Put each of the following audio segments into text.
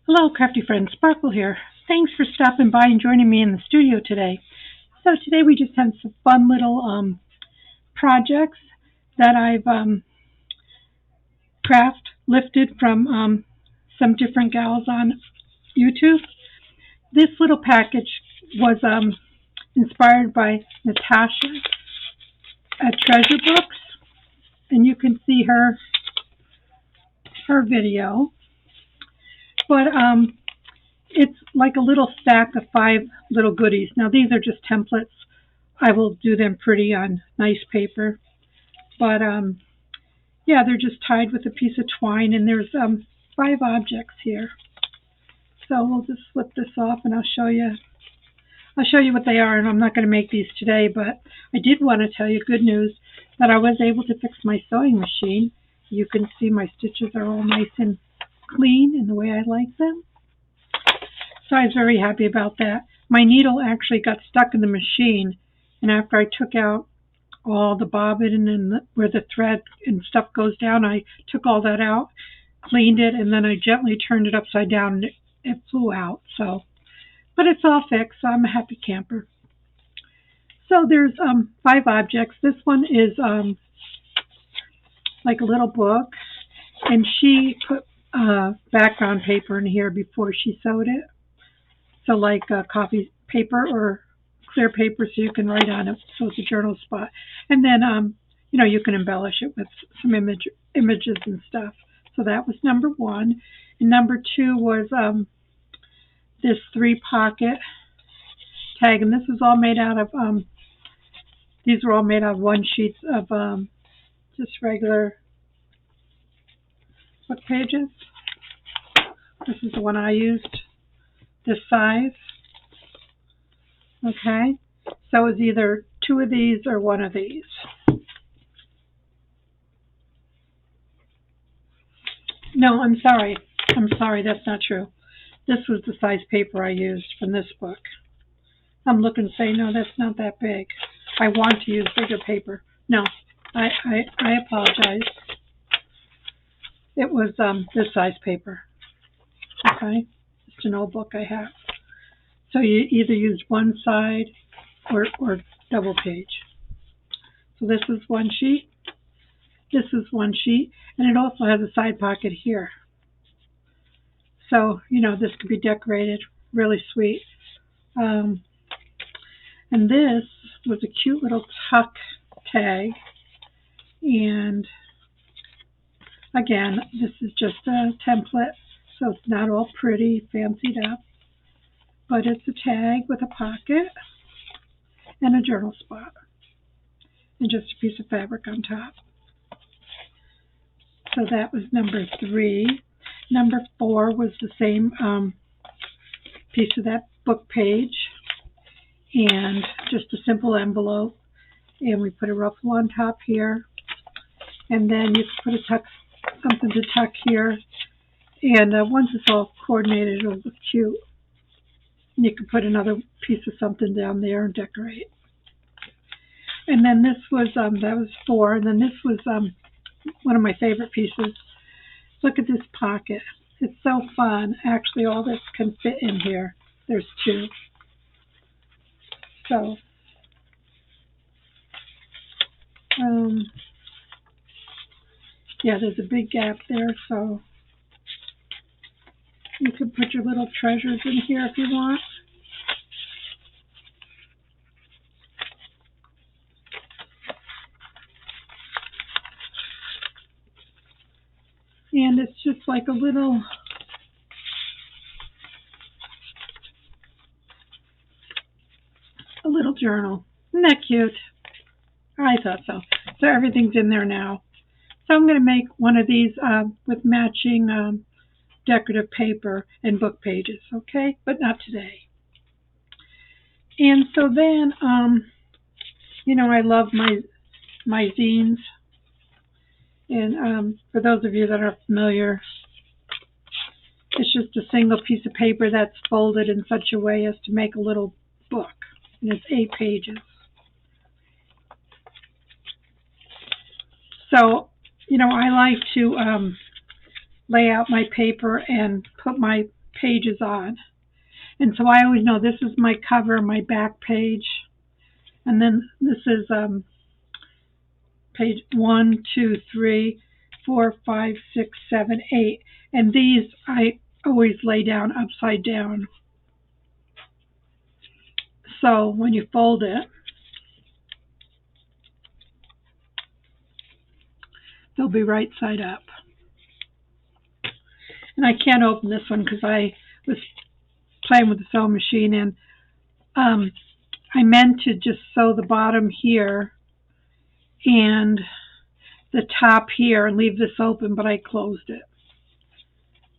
Hello, crafty friends. Sparkle here. Thanks for stopping by and joining me in the studio today. So today we just have some fun little projects that I've lifted from some different gals on YouTube. This little package was inspired by Natasha at Treasure Books, and you can see her video. But it's like a little stack of 5 little goodies. Now these are just templates. I will do them pretty on nice paper. But yeah, they're just tied with a piece of twine, and there's 5 objects here. So we'll just flip this off and I'll show you what they are, and I'm not going to make these today, but I did want to tell you good news that I was able to fix my sewing machine. You can see my stitches are all nice and clean in the way I like them. So I was very happy about that. My needle actually got stuck in the machine, and after I took out all the bobbin and where the thread and stuff goes down, I took all that out, cleaned it, and then I gently turned it upside down and it flew out. So, but it's all fixed, so I'm a happy camper. So there's 5 objects. This one is like a little book, and she put background paper in here before she sewed it. So like coffee paper or clear paper so you can write on it, so it's a journal spot. And then, you can embellish it with some images and stuff. So that was number 1. And number 2 was this 3-pocket tag. And this was all made out of, these were all made out of 1 sheets of just regular book pages. This is the one I used. This size. Okay, so it's either 2 of these or 1 of these. No, I'm sorry, that's not true. This was the size paper I used from this book. I'm looking to say, no, that's not that big. I want to use bigger paper. No, I apologize. It was this size paper. Okay. It's an old book I have. So you either use one side or double page. So this is 1 sheet. This is 1 sheet. And it also has a side pocket here. So, this could be decorated. Really sweet. And this was a cute little tuck tag. And again, this is just a template. So it's not all pretty, fancied up, but it's a tag with a pocket and a journal spot and just a piece of fabric on top. So that was number 3. Number 4 was the same piece of that book page and just a simple envelope. And we put a ruffle on top here. And then you can put something to tuck here. And once it's all coordinated, it'll look cute. And you can put another piece of something down there and decorate. And then this was, that was 4. And then this was one of my favorite pieces. Look at this pocket. It's so fun. Actually, all this can fit in here. There's 2. So, yeah, there's a big gap there, so you can put your little treasures in here if you want. And it's just like a little journal. Isn't that cute? I thought so. So everything's in there now. So I'm going to make one of these with matching decorative paper and book pages, okay? But not today. And so then, I love my zines. And for those of you that are familiar, it's just a single piece of paper that's folded in such a way as to make a little book. And it's 8 pages. So, I like to lay out my paper and put my pages on. And so I always know this is my cover, my back page, and then this is page 1, 2, 3, 4, 5, 6, 7, 8. And these I always lay down upside down. So when you fold it, they'll be right side up. And I can't open this one because I was playing with the sewing machine, and I meant to just sew the bottom here and the top here and leave this open, but I closed it.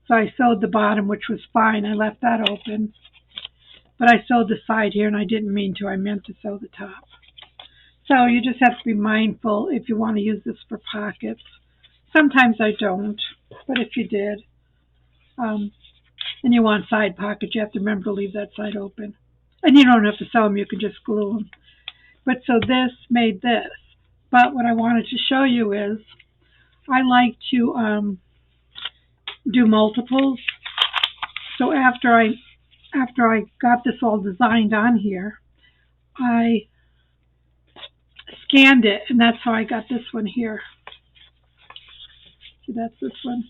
So I sewed the bottom, which was fine. I left that open. But I sewed the side here, and I didn't mean to. I meant to sew the top. So you just have to be mindful if you want to use this for pockets. Sometimes I don't, but if you did, and you want side pockets, you have to remember to leave that side open. And you don't have to sew them, you can just glue them. But so this made this. But what I wanted to show you is I like to do multiples. So after I got this all designed on here, I scanned it, and that's how I got this one here. So that's this one.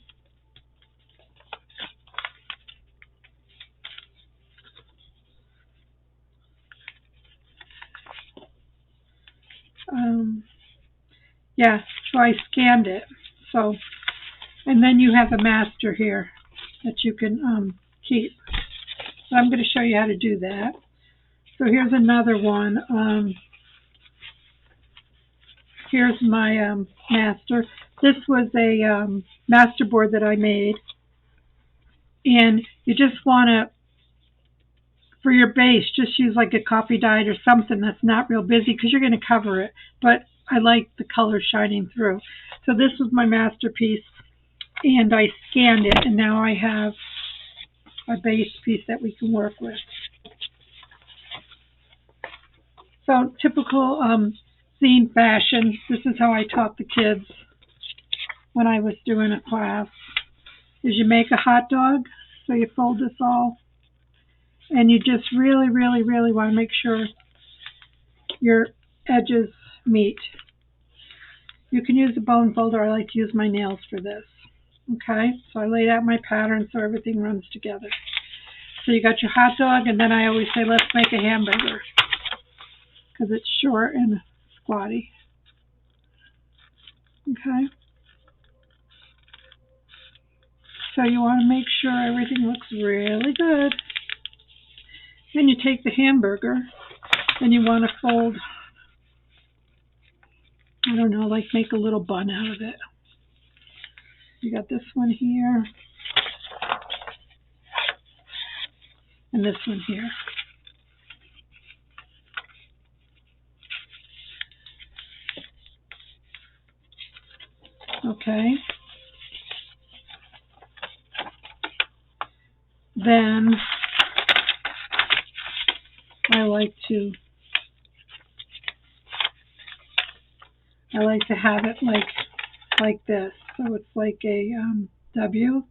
Yeah, so I scanned it. So, and then you have a master here that you can keep. So I'm going to show you how to do that. So here's another one. Here's my master. This was a masterboard that I made. And you just want to, for your base, just use like a coffee dyed or something that's not real busy because you're going to cover it. But I like the color shining through. So this was my masterpiece, and I scanned it, and now I have a base piece that we can work with. So typical zine fashion, this is how I taught the kids when I was doing a class, is you make a hot dog. So you fold this all, and you just really, really, really want to make sure your edges meet. You can use a bone folder. I like to use my nails for this. Okay, so I laid out my pattern so everything runs together. So you got your hot dog, and then I always say, let's make a hamburger, because it's short and squatty. Okay. So you want to make sure everything looks really good. Then you take the hamburger, and you want to fold, I don't know, like make a little bun out of it. You got this one here, and this one here. Okay. Then I like to have it like this. So it's like a W.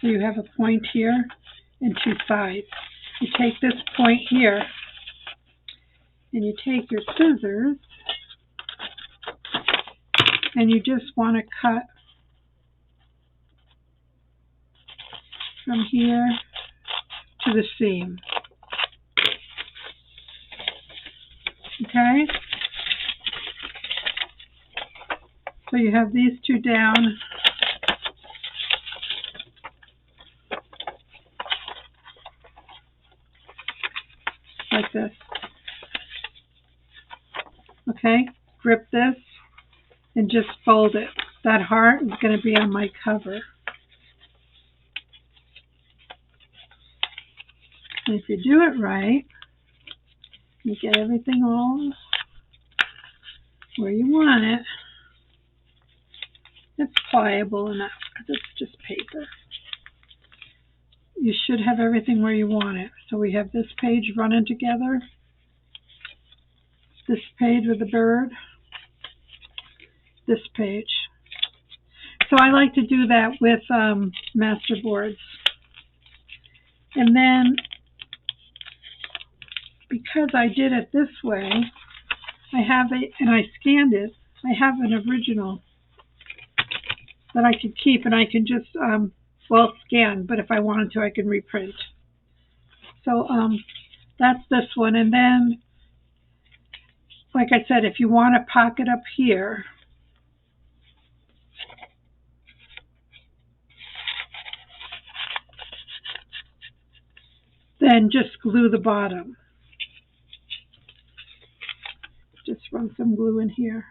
So you have a point here and two sides. You take this point here, and you take your scissors, and you just want to cut from here to the seam. Okay? So you have these two down. Like this. Okay? Grip this and just fold it. That heart is going to be on my cover. And if you do it right, you get everything all where you want it. It's pliable enough because it's just paper. You should have everything where you want it. So we have this page running together, this page with the bird, this page. So I like to do that with Masterboards. And then, because I did it this way, and I scanned it, I have an original that I could keep, and I can just, scan, but if I wanted to, I can reprint. So, that's this one. And then, like I said, if you want a pocket up here, then just glue the bottom. Just run some glue in here.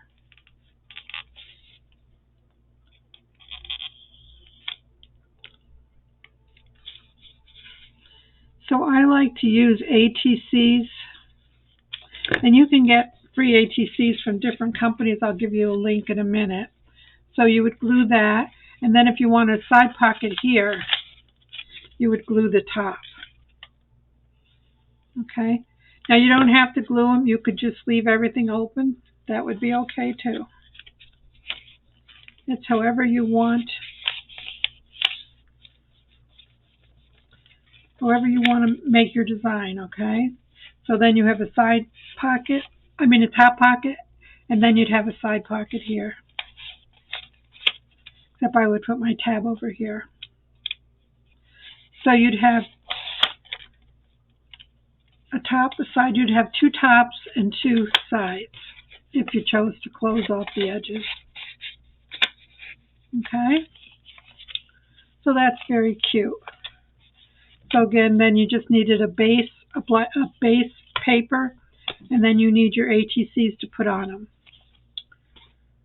So I like to use ATCs, and you can get free ATCs from different companies. I'll give you a link in a minute. So you would glue that, and then if you want a side pocket here, you would glue the top. Okay? Now you don't have to glue them. You could just leave everything open. That would be okay too. It's however you want. However you want to make your design, okay? So then you have a side pocket, a top pocket, and then you'd have a side pocket here. Except I would put my tab over here. So you'd have a top, a side, you'd have two tops and two sides if you chose to close off the edges. Okay? So that's very cute. So again, then you just needed a base paper, and then you need your ATCs to put on them.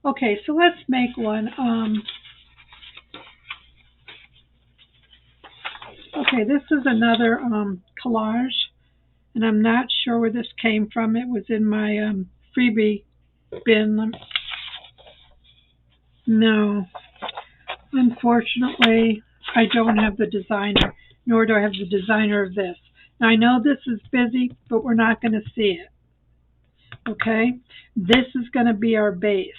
Okay, so let's make one. Okay, this is another collage, and I'm not sure where this came from. It was in my freebie bin. No, unfortunately, I don't have the designer, nor do I have the designer of this. Now, I know this is busy, but we're not going to see it. Okay? This is going to be our base.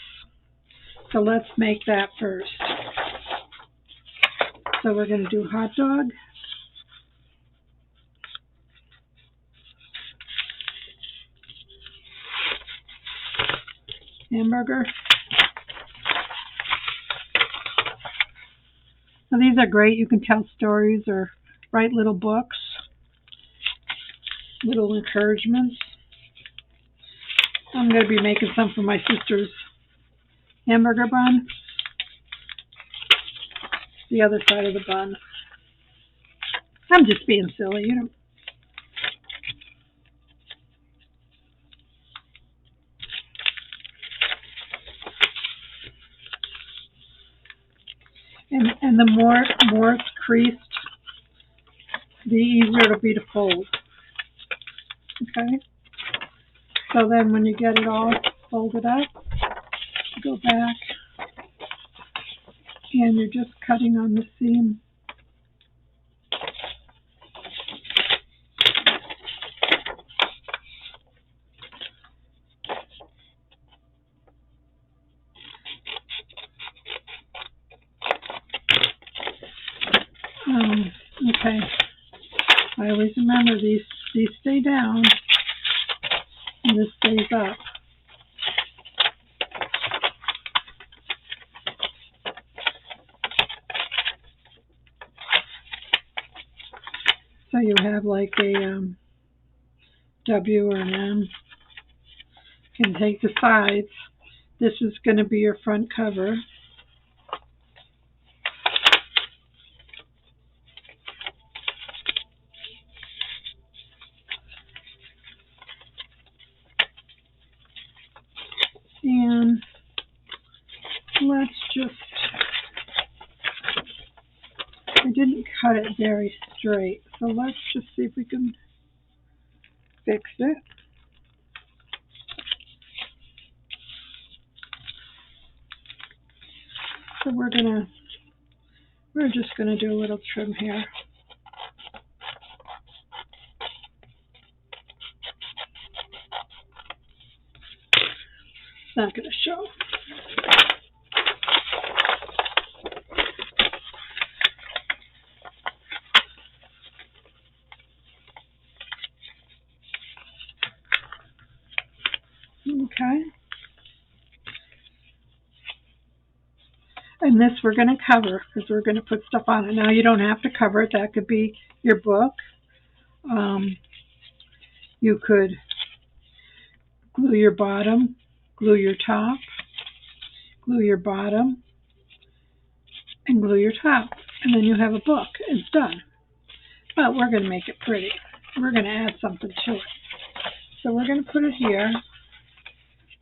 So let's make that first. So we're going to do hot dog. Hamburger. Now these are great. You can tell stories or write little books, little encouragements. I'm going to be making some for my sister's hamburger bun. The other side of the bun. I'm just being silly, you know. And the more it's creased, the easier it'll be to fold. Okay? So then when you get it all folded up, go back and you're just cutting on the seam. Okay. I always remember these stay down and this stays up. So you have like a W or an M. You can take the sides. This is going to be your front cover. And let's just, I didn't cut it very straight, so let's just see if we can fix it. So we're just gonna do a little trim here. It's not gonna show. Okay. And this we're going to cover because we're going to put stuff on it. Now you don't have to cover it. That could be your book. You could glue your bottom, glue your top, glue your bottom, and glue your top. And then you have a book. It's done. But we're going to make it pretty. We're going to add something to it. So we're going to put it here.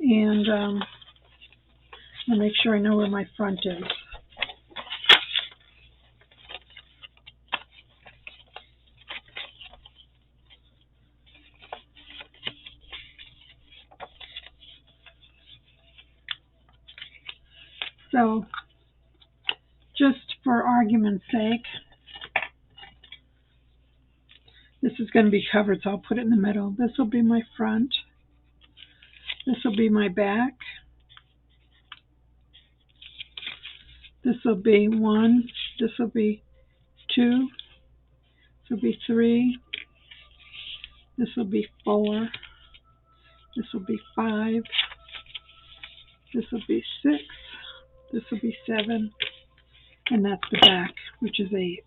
And I'll make sure I know where my front is. So, just for argument's sake, this is going to be covered, so I'll put it in the middle. This will be my front. This will be my back. This will be 1. This will be 2. This will be 3. This will be 4. This will be 5. This will be 6. This will be 7. And that's the back, which is 8.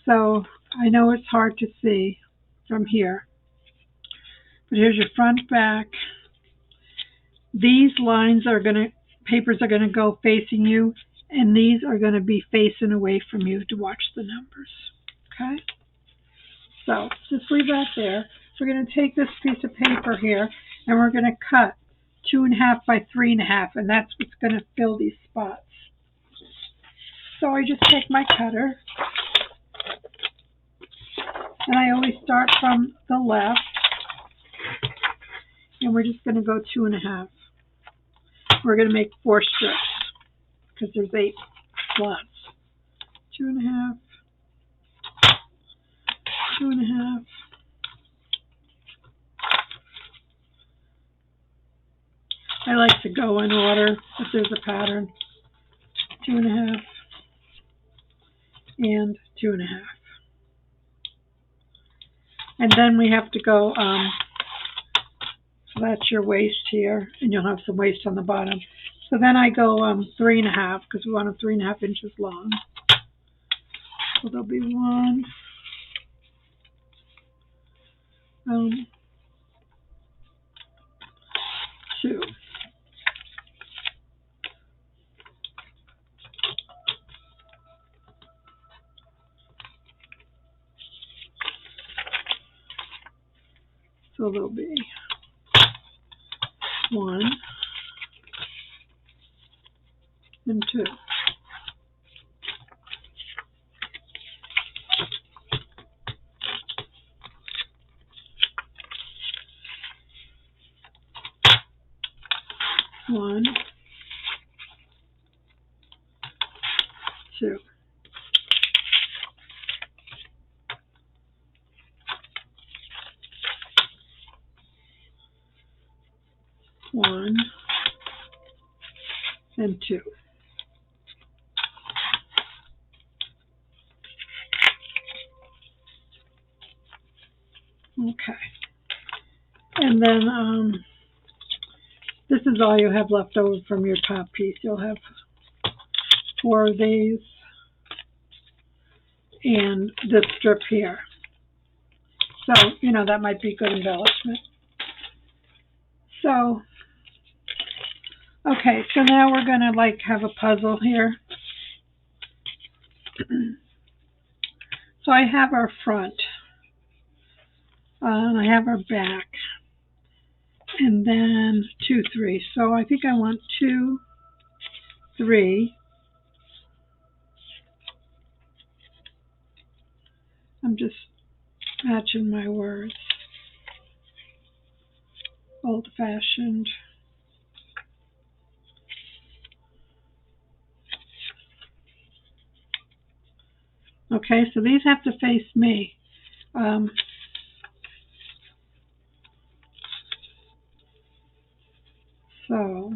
So I know it's hard to see from here, but here's your front, back. These lines are papers are going to go facing you, and these are going to be facing away from you to watch the numbers. Okay? So just leave that there. So we're going to take this piece of paper here, and we're going to cut 2.5 by 3.5, and that's what's going to fill these spots. So I just take my cutter, and I always start from the left, and we're just going to go 2.5. We're going to make 4 strips because there's 8 slots. 2.5, 2.5. I like to go in order if there's a pattern. 2.5 and 2.5. And then we have to go, so that's your waist here, and you'll have some waist on the bottom. So then I go 3.5 because we want them 3.5 inches long. So there'll be 1, 2. So there'll be 1 and 2. One, 2. One and 2. Okay. And then this is all you have left over from your top piece. You'll have 4 of these and this strip here. So, that might be good embellishment. So, okay, so now we're going to have a puzzle here. So I have our front. I have our back. And then 2, 3. So I think I want 2, 3. I'm just matching my words. Old-fashioned. Okay, so these have to face me. So,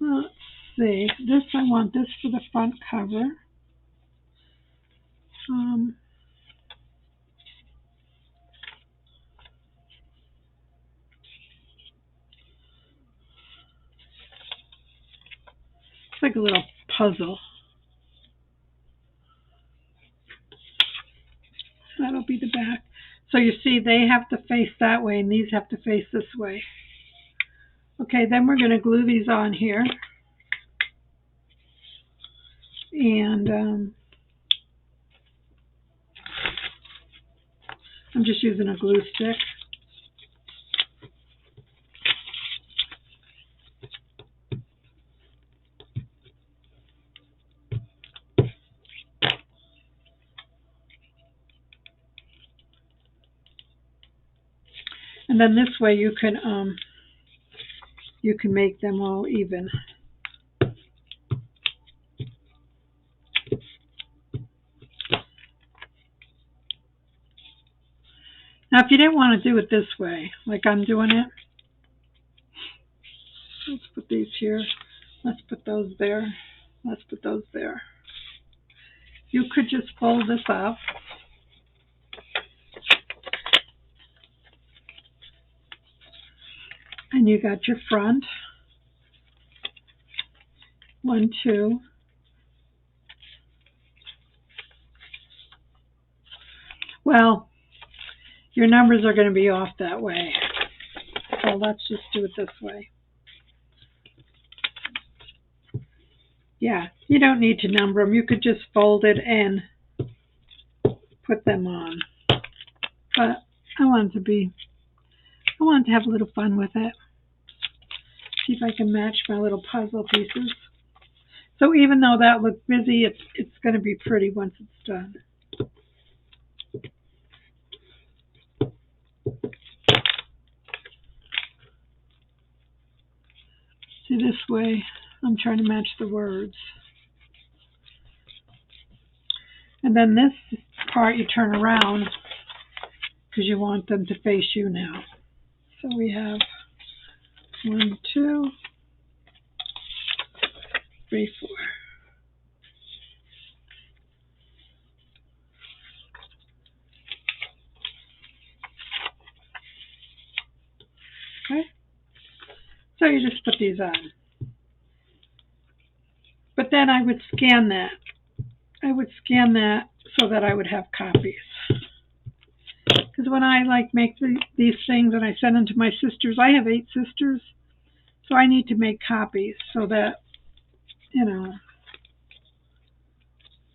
let's see. I want this for the front cover. It's like a little puzzle. That'll be the back. So you see they have to face that way and these have to face this way. Okay, then we're going to glue these on here. And I'm just using a glue stick. And then this way you can make them all even. Now, if you didn't want to do it this way, like I'm doing it, let's put these here. Let's put those there. Let's put those there. You could just fold this up. And you got your front. 1, 2. Well, your numbers are going to be off that way. So let's just do it this way. Yeah, you don't need to number them. You could just fold it and put them on. But I wanted to have a little fun with it. See if I can match my little puzzle pieces. So even though that looked busy, it's going to be pretty once it's done. See, this way I'm trying to match the words. And then this part you turn around because you want them to face you now. So we have 1, 2, 3, 4. Okay. So you just put these on. But then I would scan that. I would scan that so that I would have copies. Because when I make these things and I send them to my sisters, I have 8 sisters, so I need to make copies so that, I don't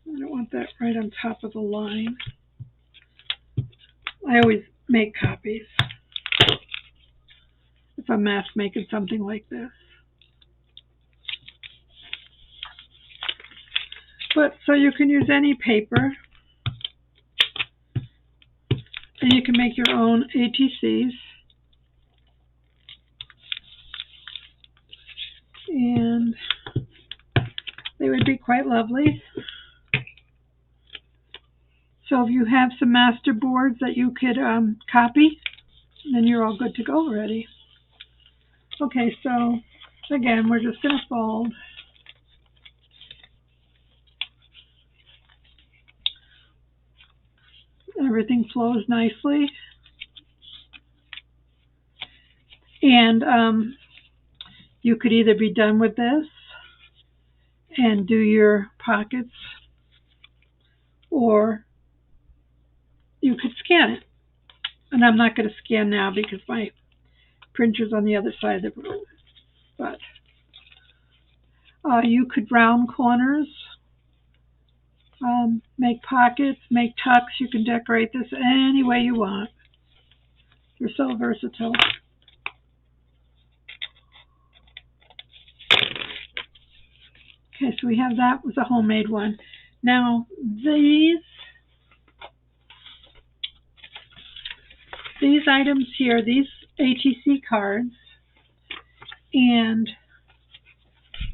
want that right on top of the line. I always make copies if I'm mass making something like this. But so you can use any paper, and you can make your own ATCs. And they would be quite lovely. So if you have some Masterboards that you could copy, then you're all good to go already. Okay, so again, we're just going to fold. Everything flows nicely. And you could either be done with this and do your pockets, or you could scan it. And I'm not going to scan now because my printer's on the other side of the room. But you could round corners, make pockets, make tucks. You can decorate this any way you want. You're so versatile. Okay, so we have that was a homemade one. Now these items here, these ATC cards, and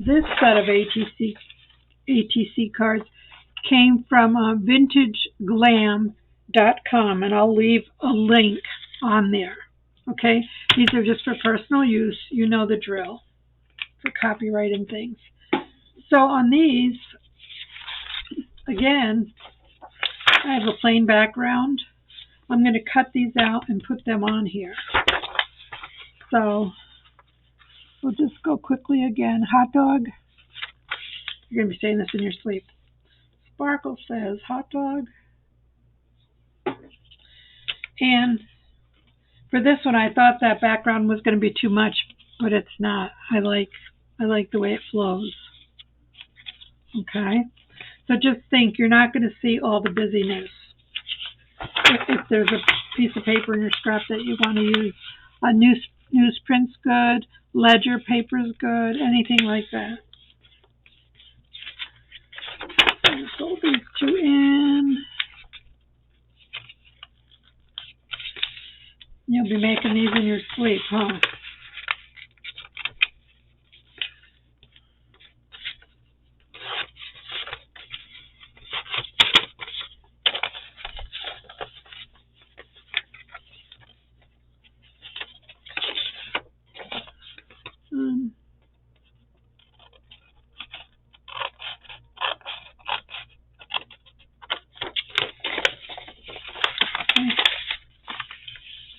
this set of ATC cards came from vintageglam.com, and I'll leave a link on there. Okay, these are just for personal use. You know the drill for copyright and things. So on these, again, I have a plain background. I'm going to cut these out and put them on here. So we'll just go quickly again. Hot dog, You're going to be saying this in your sleep. Sparkle says hot dog. And for this one, I thought that background was going to be too much, but it's not. I like the way it flows. Okay? So just think, you're not going to see all the busyness. If there's a piece of paper in your scrap that you want to use, a newsprint's good, ledger paper's good, anything like that. Fold these two in. You'll be making these in your sleep, huh?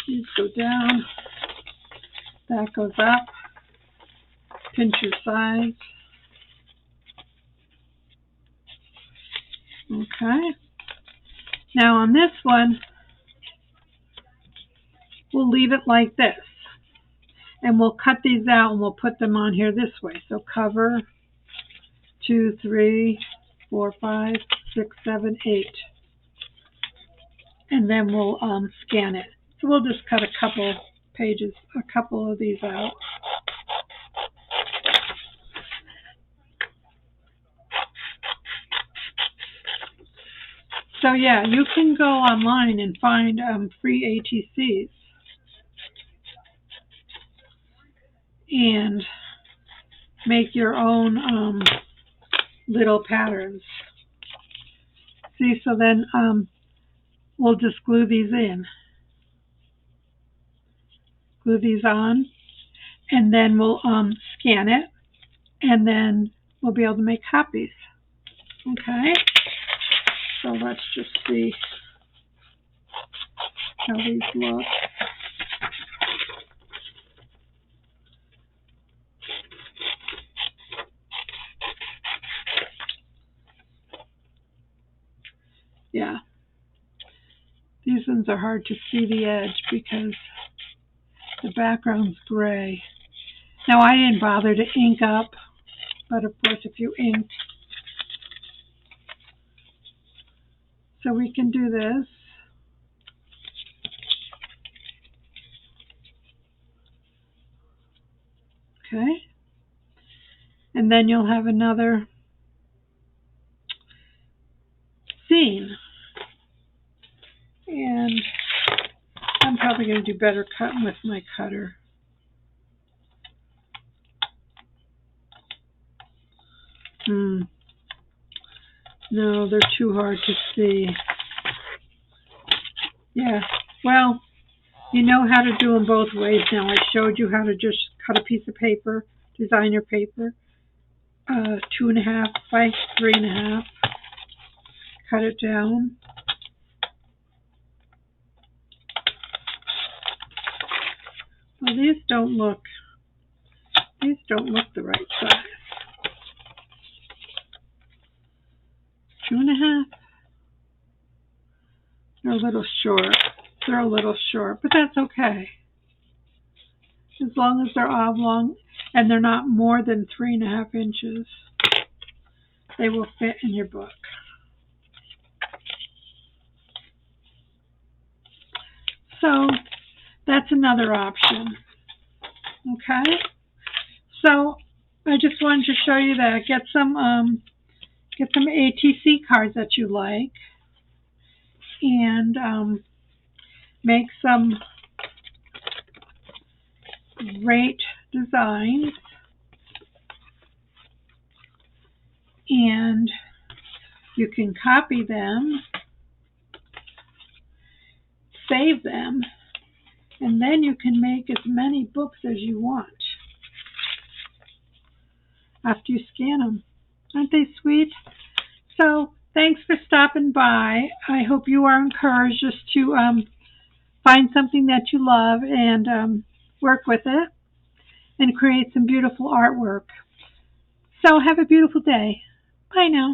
These go down. That goes up. Pinch your sides. Okay. Now on this one, we'll leave it like this. And we'll cut these out and we'll put them on here this way. So cover 2, 3, 4, 5, 6, 7, 8. And then we'll scan it. So we'll just cut a couple pages, a couple of these out. So yeah, you can go online and find free ATCs and make your own little patterns. See, so then we'll just glue these in. Glue these on, and then we'll scan it, and then we'll be able to make copies. Okay? So let's just see how these look. Yeah. These ones are hard to see the edge because the background's gray. Now I didn't bother to ink up, but of course if you inked. So we can do this. Okay. And then you'll have another Zine. And I'm probably going to do better cutting with my cutter. No, they're too hard to see. Yeah, well, you know how to do them both ways now. I showed you how to just cut a piece of paper, designer paper, 2.5 by 3.5. Cut it down. Well, these don't look the right size. 2.5. They're a little short. They're a little short, but that's okay. As long as they're oblong and they're not more than 3.5 inches, they will fit in your book. So that's another option. Okay? So I just wanted to show you that. Get some ATC cards that you like, and make some great designs, and you can copy them, save them, and then you can make as many books as you want after you scan them. Aren't they sweet? So thanks for stopping by. I hope you are encouraged just to find something that you love and work with it and create some beautiful artwork. So have a beautiful day. Bye now.